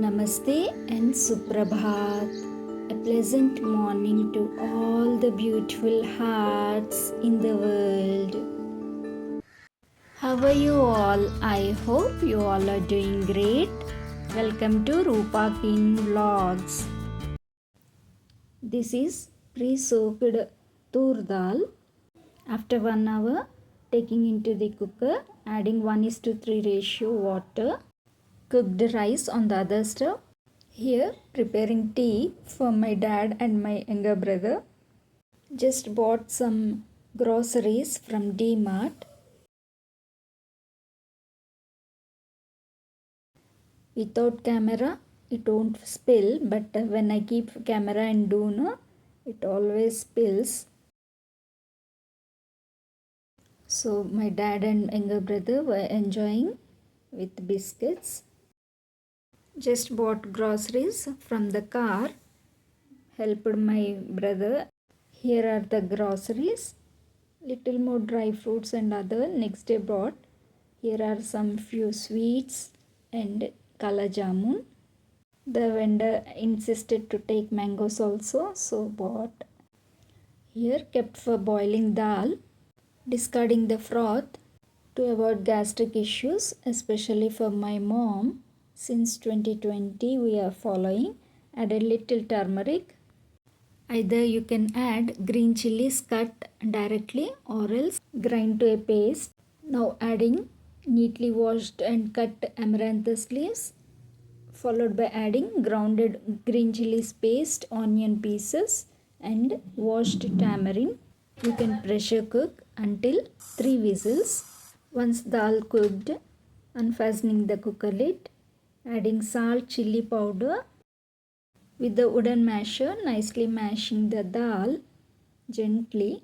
Namaste and Suprabhat. A pleasant morning to all the beautiful hearts in the world. How are you all? I hope you all are doing great. Welcome to Rupa King Vlogs. This is pre-soaked tur dal. After 1 hour, taking into the cooker, adding 1:3 ratio water. Cooked rice on the other stove. Here preparing tea for my dad and my younger brother. Just bought some groceries from D-Mart. Without camera it won't spill, but when I keep camera and do no, it always spills. So my dad and younger brother were enjoying with biscuits. Just bought groceries from the car. Helped my brother. Here are the groceries. Little more dry fruits and other next day bought. Here are some few sweets and kala jamun. The vendor insisted to take mangoes also, so bought. Here kept for boiling dal, discarding the froth to avoid gastric issues, especially for my mom. Since 2020 we are following. Added little turmeric. Either you can add green chilies cut directly or else grind to a paste. Now adding neatly washed and cut amaranthus leaves, followed by adding grounded green chilies paste, onion pieces and washed tamarind. You can pressure cook until 3 whistles. Once dal cooked, unfastening the cooker lid, adding salt, chili powder. With the wooden masher, nicely mashing the dal gently.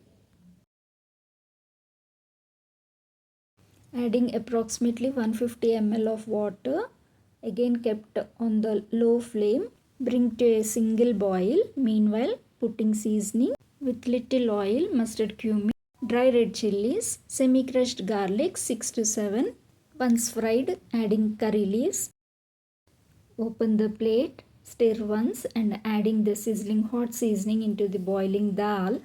Adding approximately 150 ml of water. Again kept on the low flame. Bring to a single boil. Meanwhile, putting seasoning with little oil, mustard, cumin, dry red chilies, semi-crushed garlic 6 to 7. Once fried, adding curry leaves. Open the plate. Stir once and adding the sizzling hot seasoning into the boiling dal.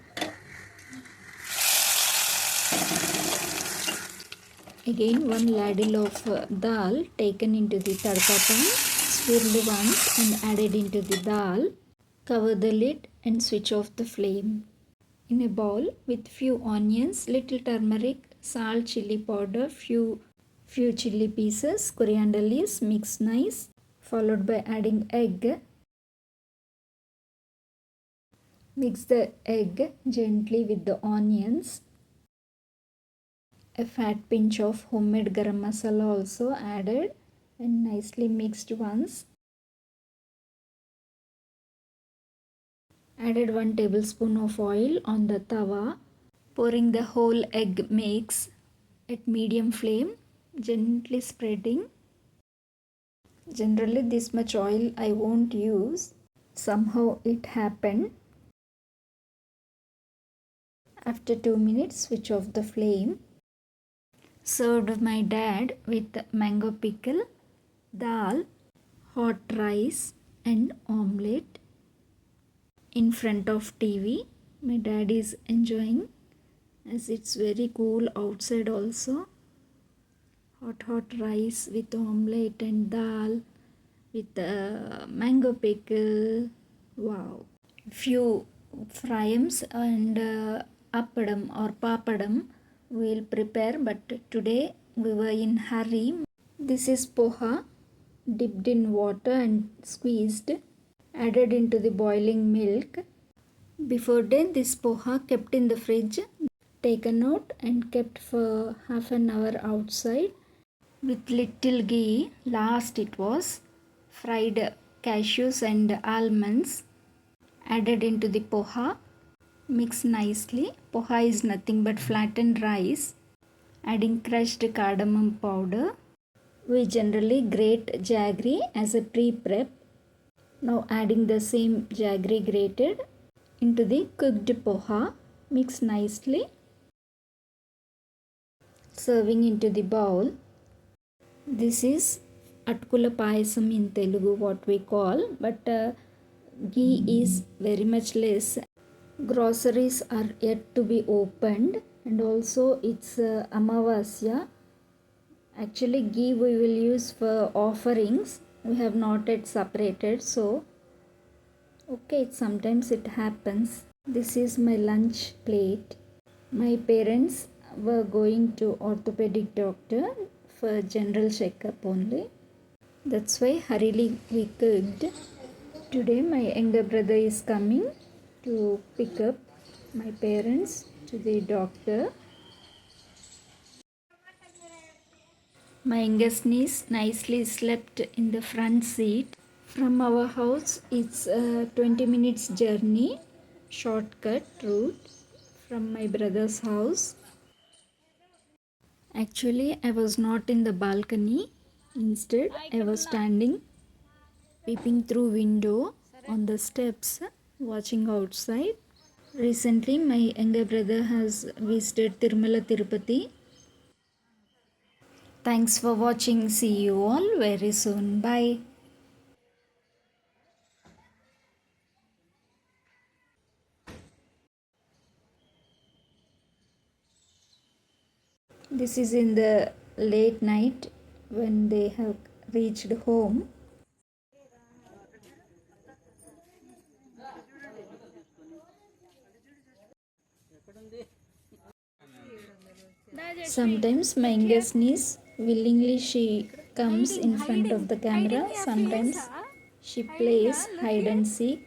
Again 1 ladle of dal taken into the tadka pan, swirled once and added into the dal. Cover the lid and switch off the flame. In a bowl with few onions, little turmeric, salt, chili powder, few chili pieces, coriander leaves, mix nice. Followed by adding egg. Mix the egg gently with the onions. A fat pinch of homemade garam masala also added and nicely mixed once. Added 1 tablespoon of oil on the tawa. Pouring the whole egg mix at medium flame, gently spreading. Generally this much oil I won't use. Somehow it happened. After 2 minutes, switch off the flame. Served my dad with mango pickle, dal, hot rice and omelette in front of TV. My dad is enjoying as it's very cool outside also. Hot rice with omelette and dal with mango pickle. Wow. Few fryams and appadam or papadam we'll prepare, but today we were in hurry. This is poha dipped in water and squeezed, added into the boiling milk. Before that, this poha kept in the fridge, taken out and kept for half an hour outside with little ghee. Last it was fried cashews and almonds added into the poha. Mix nicely. Poha is nothing but flattened rice. Adding crushed cardamom powder. We generally grate jaggery as a pre-prep. Now adding the same jaggery grated into the cooked poha. Mix nicely. Serving into the bowl. This is atkula payasam in Telugu, what we call, but ghee is very much less. Groceries are yet to be opened, and also it's Amavasya. Actually, ghee we will use for offerings. We have not yet separated, so okay, sometimes it happens. This is my lunch plate. My parents were going to orthopedic doctor for general checkup only. That's why hurriedly we cooked. Today my younger brother is coming to pick up my parents to the doctor. My youngest niece nicely slept in the front seat. From our house it's a 20 minutes journey, shortcut route from my brother's house. Actually, I was not in the balcony. Instead, I was standing, peeping through window on the steps, watching outside. Recently, my younger brother has visited Tirumala Tirupati. Thanks for watching. See you all very soon. Bye. This is in the late night when they have reached home. Sometimes my youngest niece willingly she comes in front of the camera. Sometimes she plays hide and seek.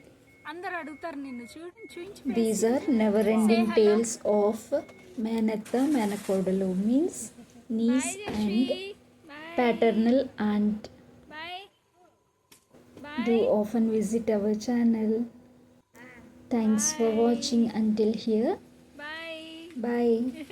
These are never-ending tales of Manatta Manakodalu, means niece and paternal aunt. Do often visit our channel. Thanks for watching until here. Bye.